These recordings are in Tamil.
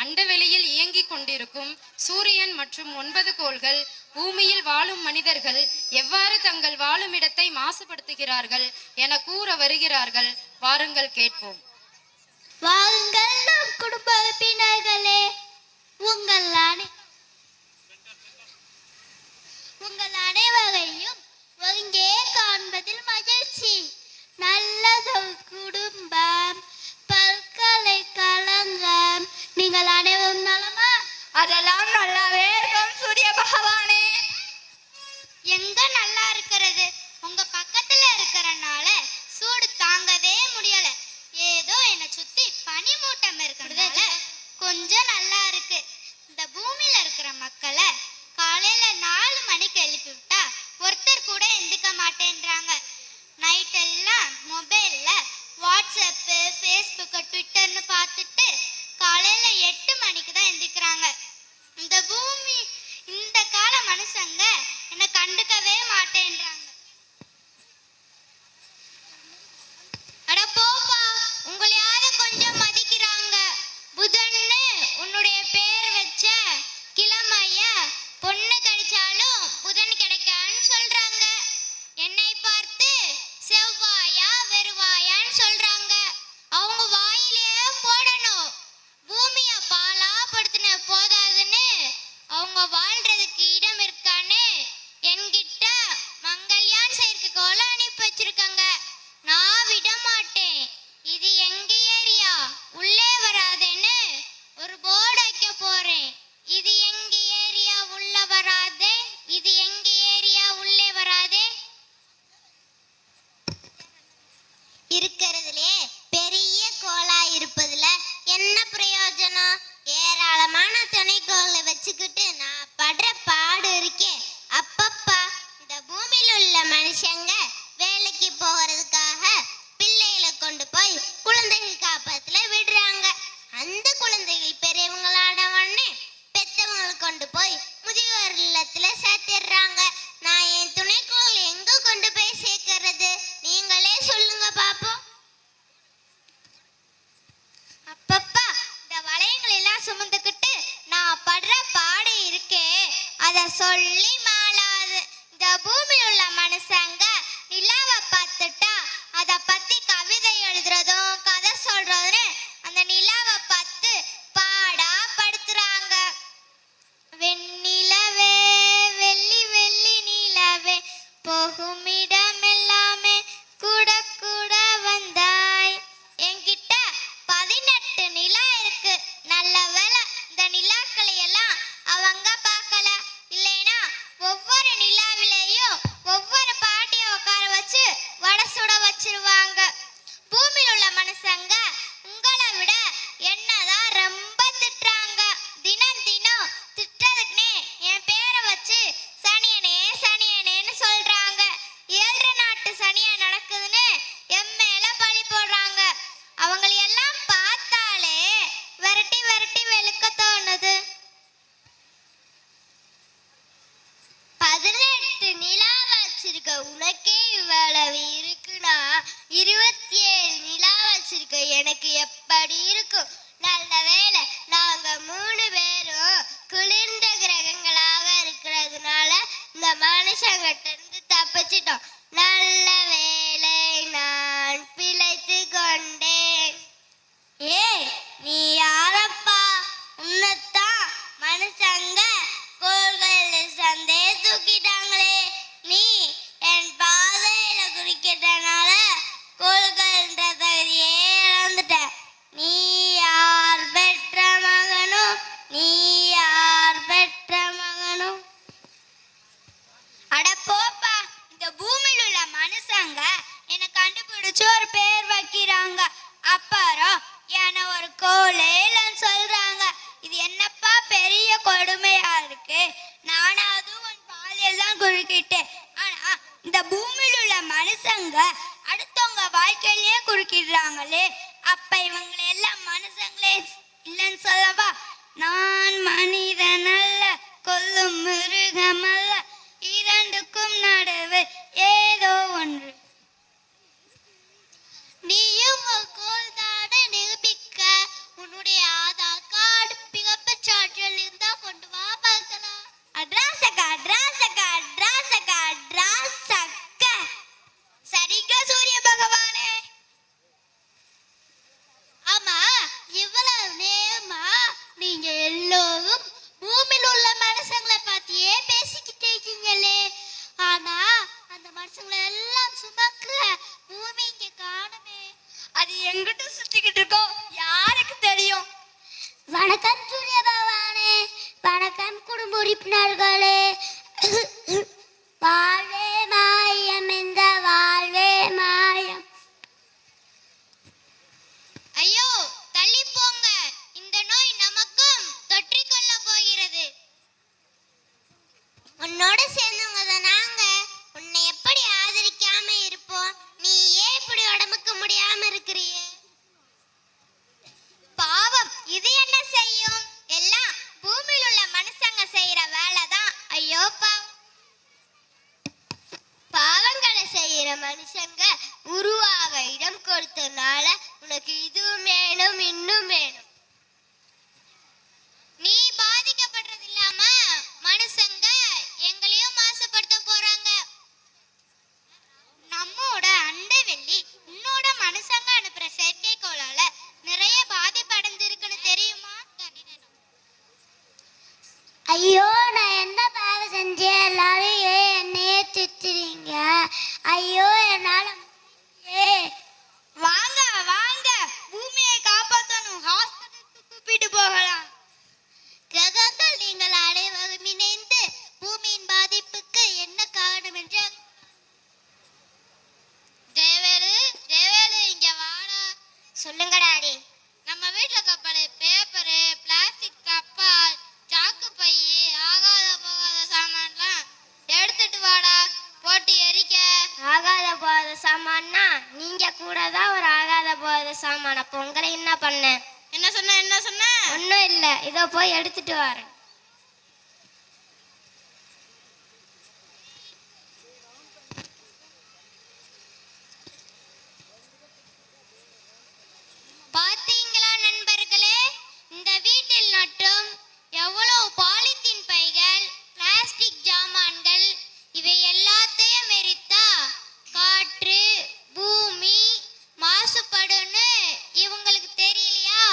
அண்டவெளியில் இயங்கிக் கொண்டிருக்கும் சூரியன் மற்றும் 9 கோள்கள், பூமியில் வாழும் மனிதர்கள் எவ்வாறு தங்கள் வாழும் இடத்தை மாசுபடுத்துகிறார்கள் என கூற வருகிறார்கள். வாருங்கள் கேட்போம். வாருங்கள் நம் குடும்ப உறுப்பினர்களே, உங்கள் அனைவரையும் ஒருங்கே காண்பதில் மகிழ்ச்சி. நல்லதொரு குடும்பம், பல்கலைக்கழகம், நீங்கள் அனைவரும் நலமா? அதெல்லாம் நல்லாவே இருக்கும் சூரிய பகவானே. எங்க நல்லா இருக்கிறது, உங்க பக்கத்துல இருக்கிறனால சூடு தாங்கவே முடியல. ஏதோ என்னை சுத்தி பனி மூட்டம் இருக்கிறதால கொஞ்சம் நல்லா இருக்கு. இந்த பூமியில இருக்கிற மக்களை காலையில 4 மணிக்கு எழுப்பி விட்டா ஒருத்தர் கூட எந்திக்க மாட்டேன்றாங்க. நைட் எல்லாம் மொபைல்ல வாட்ஸ்அப்பு, ஃபேஸ்புக்கு, ட்விட்டர்னு பார்த்துட்டு காலையில 8 மணிக்கு தான் எந்திக்கிறாங்க. இந்த கால மனுஷங்க என்னை கண்டுக்கவே மாட்டேன்றாங்க. அட போப்பா, உங்களையாவது கொஞ்சம் மதிக்கிறாங்க. புதன்னு உன்னுடைய பேர் வச்ச கிழமைய பொண்ணு கிடைச்சாலும் புதன் கிடைக்கான்னு சொல்றாங்க. என்னை பார்த்து செவ்வாயா வெறுவாயான்னு சொல்றாங்க. அவங்க வாயிலே போடணும். பூமிய பாலா படுத்தின போதாதுன்னு அவங்க வாழ்றதுக்கு இடம் இருக்கான்னு என்கிட்ட மங்கல்யான் செயற்கைக்கோள அனுப்பி வச்சிருக்காங்க. நான் விட மாட்டேன். இது எங்க ஏரியா, உள்ளே வராதேன்னு ஒரு போர்டு வைக்க போறேன். இது எங்க ஏரியா, உள்ள வராதே. இது எங்க ஏரியா, உள்ளே வராதே. இருக்கிறதுலே பெரிய கோளா இருப்பதுல என்ன பிரயோஜனம்? ஏராளமான துணைக்கோளை வச்சுக்கிட்டு நான் படுற பாடு இருக்கே அப்பப்பா. இந்த பூமியில உள்ள மனுஷங்க வேலைக்கு போகிறதுக்காக பிள்ளைகளை கொண்டு போய் குழந்தைகள் காப்பகத்துல விடுறாங்க. அந்த குழந்தைகள் பெரியவங்களான உடனே பெத்தவங்களை கொண்டு போய் முதியோர் இல்லத்துல சேர்த்திடுறாங்க. நான் என் துணைக்கோளை எங்க கொண்டு போய் சேர்க்கறது? நீங்களே சொல்லுங்க பாப்போம். அப்பப்பா, இந்த வளையங்கள் எல்லாம் சுமந்துக்கிட்டு நான் படுற பாடு இருக்கே அத சொல்லி மாளாது. இந்த பூமியில் உள்ள மனுஷங்க நிலாவை பார்த்துட்டா அதை பத்தி கவிதை எழுதுறதும் கதை சொல்றதுன்னு அந்த நிலாவை பார்த்து பாடா படுத்துறாங்க. வெண்ணிலவே வெள்ளி வெள்ளி நிலவே போகும் இடம் எல்லாமே கூட கூட வந்தாய். என்கிட்ட 18 நிலா இருக்கு. நல்ல வேளை இந்த நிலாக்களை எல்லாம் அவங்க பார்க்கல. இல்லைன்னா ஒவ்வொரு நிலாவிலேயும் ஒவ்வொரு பாட்டிய உட்கார வச்சு வடை சுட வச்சிருவாங்க. பூமியில் உள்ள மனுஷங்க உங்களை விட என்னதான் ரொம்ப திட்டுறாங்க. தினம் தினம் திட்டுறதுக்குன்னே என் பேரை வச்சு சனியனே சனியனேன்னு சொல்றாங்க. 7 நாட்டு சனியா நடக்குதுன்னு என் மேல பழி போடுறாங்க. அவங்களையெல்லாம் பார்த்தாலே விரட்டி விரட்டி வெளுக்க தோணுது. 18 நிலா வச்சிருக்க உனக்கே இவ்வளவு இருக்குன்னா 27 நிலா வச்சிருக்க எனக்கு எப்படி இருக்கும்? நல்ல வேளை நாங்க 3 பேரும் குளிர்ந்த கிரகங்களாக இருக்கிறதுனால இந்த மனுஷங்கிட்ட இருந்து தப்பிச்சிட்டோம். நல்ல வேளை நான் பிழைத்து கொண்டேன். ஏய், நீ யாரப்பா? உன்னத்தான் மனுஷங்க கோள்கள் சந்தே தூக்கிட்டாங்களே. நீ என் பாதையில குறிக்கிட்டனால கோள்கள்ன்ற தகுதியே இழந்துட்ட. நீ யார் பெற்ற மகனும்? நீ யார் பெற்ற மகனும்? அட போப்பா, இந்த பூமியில் உள்ள மனுஷங்க என்னை கண்டுபிடிச்சு ஒரு பேர் வைக்கிறாங்க. அப்புறம் என்ன ஒரு கோலேலன்னு சொல்றாங்க. இது என்னப்பா பெரிய கொடுமையா இருக்கு? நானாவது உன் பாலியல் தான் குறுக்கிட்டேன். ஆனா இந்த பூமியில் உள்ள மனுஷங்க அடுத்தவங்க வாழ்க்கையிலேயே குறுக்கிடுறாங்களே. அப்ப இவங்களை எல்லாம் மனுஷங்களே இல்லைன்னு சொல்லவா? நான் மனிதன் அல்ல, கொல்லும் மிருகம் அல்ல. இரண்டுக்கும் நடுவே ஏதோ ஒன்று. நீயும் கோல் தானே நிரூபிக்க உன்னுடைய ஆதார் கார்டு இருக்கிறியே? பாவம், இது என்ன செய்யும்? எல்லாம் பூமியில் உள்ள மனுஷங்க செய்யற வேலைதான். ஐயோ பாவம். பாவங்களை செய்யற மனுஷங்க உருவாக இடம் கொடுத்தனால உனக்கு இதுவும் வேணும் இன்னும் வேணும். நீ பாதிக்கப்படுறது இல்லாம மனுஷங்க எங்களையும் மாசுபடுத்த போறாங்க. நம்மோட அண்டை வெள்ளி உன்னோட மனுஷங்க அனுப்புற செயற்கைக்கோளால நிறைய பாதிப்பு அடைஞ்சிருக்குன்னு தெரியுமா? ஐயோ, நான் என்ன பாவம் செஞ்சேன்? எல்லாரும் ஏன் என்னையே திட்டுறீங்க? ஐயோ, என்னால வாங்க வாங்க, பூமியை காப்பாற்றணும். ஹாஸ்பிட்டலுக்கு கூப்பிட்டு போகலாம். கிரகங்கள் நீங்கள் அனைவரும் இணைந்து பூமியின் பாதிப்புக்கு என்ன காரணம் என்று ஜெயவேலு, ஜெயவேலு இங்க வாடா. சொல்லுங்க டாடி. நம்ம வீட்டுல கப்பல் பேப்பரு, பிளாஸ்டிக் கப்பால், சாக்கு பை, ஆகாத போகாத சாமான்லாம் எடுத்துட்டு வாடா, போட்டு எரிக்க. ஆகாத போகாத சாமான்னா நீங்க கூட தான் ஒரு ஆகாத போகாத சாமான. அப்போ உங்களை என்ன பண்ண? என்ன சொன்ன? ஒன்றும் இல்லை, இதோ போய் எடுத்துட்டு வரேன். பாத்தீங்களா நண்பர்களே, இந்த வீட்டில் மட்டும் எவ்வளவு பாலித்தீன் பைகள், பிளாஸ்டிக் ஜாமான்கள், இவை எல்லாத்தையும் எரித்தா காற்று, பூமி மாசுபடும்னு இவங்களுக்கு தெரியலையா?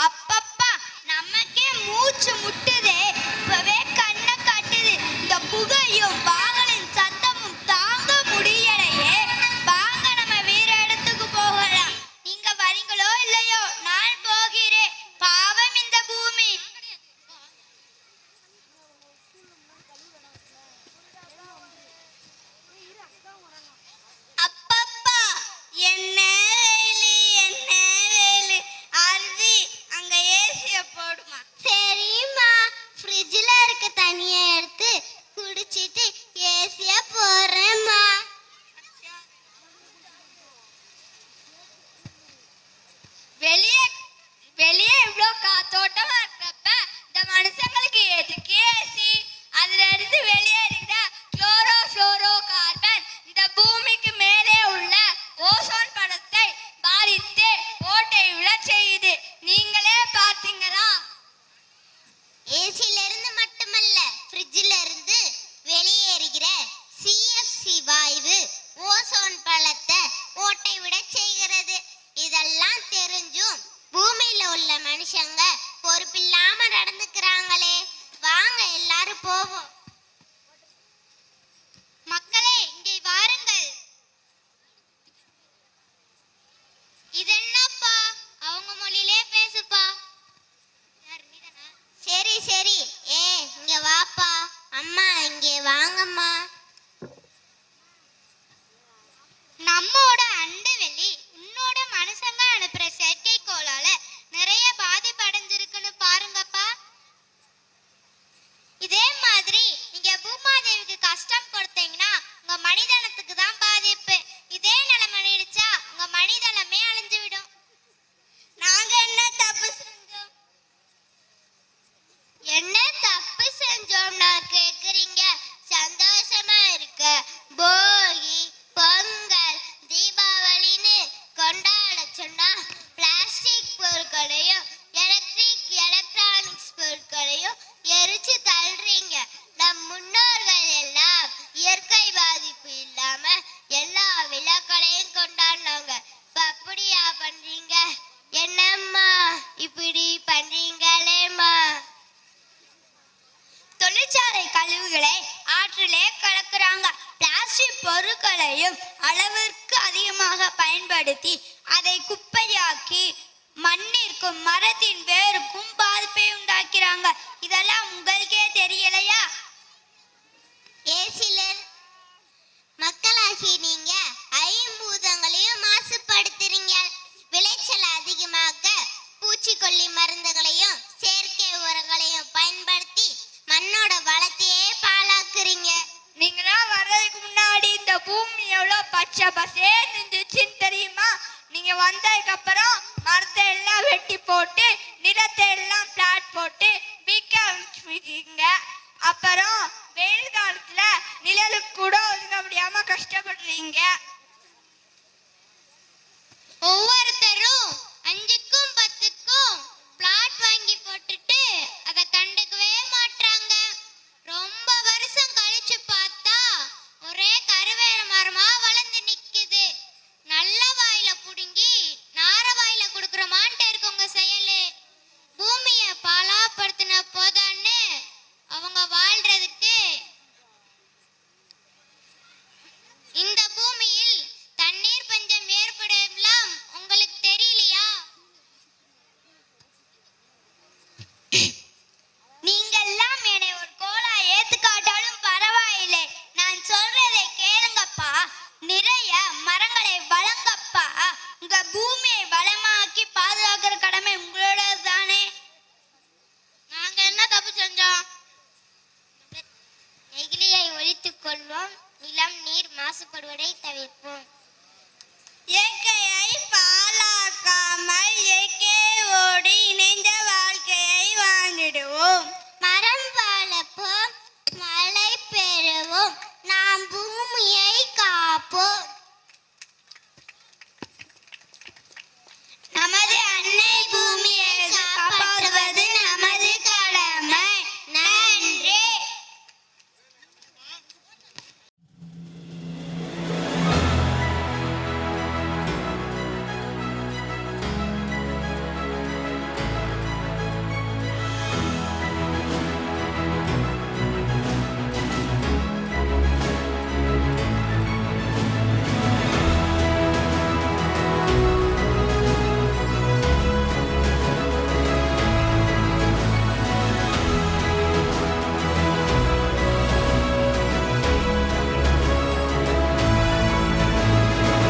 அப்பப்பா, நமக்கே மூச்சு முட்டுதே. இப்பவே கண்ணை காட்டுது. இந்த புகையும் வாகனின் சத்தமும் தாங்க முடியலையே. வாங்க, நம்ம வேற இடத்துக்கு போகலாம். நீங்க வரீங்களோ இல்லையோ, நான் போகிறேன். பாவம் இந்த பூமி. அப்பப்பா, என்ன வேலு. அருவி, அங்க ஏசிய போடுமா? சரிம்மா, ஃப்ரிட்ஜ்ல இருக்க தண்ணியை எடுத்து குடிச்சிட்டு ஏசிய போறேம்மா. வெளியே இவ்வளோ காத்தோட்டமா இருக்கிறப்ப இந்த மனுஷங்களுக்கு எதுக்கு ஏசி? அதுல இருந்து வெளியேறின குளோரோ கார்பன் இந்த பூமிக்கு மேலே உள்ள ஓசோன் படத்தை பாதித்து ஓட்டை விழச் செய்யுது. நீங்களே பார்த்தீங்களா? ஏசில இருந்து மட்டுமல்ல, ஃப்ரிட்ஜ்ல இருந்து வெளியேறுகிற CFC வாயு ஓசோன் படலத்தை ஓட்டை விட செய்கிறது. இதெல்லாம் தெரிஞ்சும் பூமியில உள்ள மனுஷங்க பொறுப்பில்லாம நடந்துக்கிறாங்களே. வாங்க எல்லாரும் போவோம். மக்களே, இங்கே வாருங்கள். இது என்னப்பா? அவங்க மொழியிலே பேசுப்பா. சரி, இங்க வாப்பா. அம்மா, இங்கே வாங்கம்மா. நம்மோட அண்டவெளி உன்னோட மனுஷங்க அனுப்புற செயற்கைக்கோளால நிறைய பாதிப்பு அடைஞ்சிருக்குன்னு பாருங்கப்பா. இதே மாதிரி நீங்க பூமாதேவிக்கு கஷ்டம் கொடுத்தீங்கன்னா உங்க மனிதனத்துக்கு தான் பாதிப்பு. இதே நிலைமை நீடிச்சா உங்க மனிதனமே அழிஞ்சு விடும். நாங்க என்ன தப்பு செஞ்சோம்? என்ன தப்பு செஞ்சோம்னா கேக்குறீங்க? சந்தோஷமா இருக்க போகி, பொங்கல், தீபாவளின்னு கொண்டாட சொன்னா பிளாஸ்டிக் பொருட்களையும் எலக்ட்ரானிக்ஸ் பொருட்களையும் எரிச்சு தள்ளுறீங்க. நம் முன்னோர்கள் எல்லாம் இயற்கை பாதிப்பு இல்லாம எல்லா விழாக்களையும் கொண்டாடினாங்க. இப்ப அப்படியா பண்றீங்க? என்னம்மா இப்படி பண்றீங்களேம்மா? தொழிற்சாலை கழிவுகளை ஆற்றிலே கலக்குறாங்க. பிளாஸ்டிக் பொருட்களையும் அளவிற்கு அதிகமாக பயன்படுத்தி அதை குப்பையாக்கி மண்ணிற்கும் மரத்தின் வேருக்கும் பாதிப்பை உண்டாக்குறாங்க. இதெல்லாம் உங்களுக்கே தெரியலையா? ஏசிலர் மக்களாகி நீங்க ஐம்பூதங்களையும் மாசுபடுத்துறீங்க. விளைச்சல் அதிகமாக பூச்சிக்கொல்லி மருந்துகளையும் செயற்கை உரங்களையும் பயன்படுத்தி மண்ணோட வளத்தையே பாழாக்குறீங்க. நீங்களா வர்றதுக்கு முன்னாடி இந்த பூமி எவ்வளவு பச்சை பசேன்னு இருந்துச்சுன்னு தெரியுமா? நீங்க வந்ததுக்கு அப்புறம் மரத்தை எல்லாம் வெட்டி போட்டு நிலத்தை எல்லாம் பிளாட் போட்டு விற்க ஆரம்பிச்சுட்டீங்க. அப்புறம் வெயில் காலத்துல நிழலுக்கு கூட ஒதுங்க முடியாம கஷ்டப்படுறீங்க. ஒவ்வொருத்தரும் 5க்கும் 10க்கும் பிளாட் வாங்கி போட்டுட்டு அதை கண்டுக்கவே மாட்டாங்க. ரொம்ப வருஷம் கழிச்சு பார்த்தா ஒரே கருவேல மரமா வளர்ந்து நிக்குது. நல்ல வாயில புடுங்கி நார வாயில கொடுக்குற மாட்டே இருக்கு உங்க செயலு. பூமியை பாலாப்படுத்தின போதான்னு அவங்க வாழ்றதுக்கு இந்த பூமியில் தண்ணீர் பஞ்சம் ஏற்படலாம் உங்களுக்கு தெரியலையா? நீங்கெல்லாம் என்னை ஒரு கோலா ஏத்துக்காட்டாலும் பரவாயில்லை. நான் சொல்றதை கேளுங்கப்பா. நிறைய மரங்களை வளங்கப்பா. உங்க பூமியை வளமாக்கி பாதுகாக்கிற கடமை உங்களோட தானே. நாங்க என்ன தப்பு செஞ்சோம்? நெகிழியை ஒழித்துக் கொள்வோம். நிலம் நீர் மாசுபடுவதை தவிர்ப்போம். இயற்கையை பாழாக்காமல் இயற்கை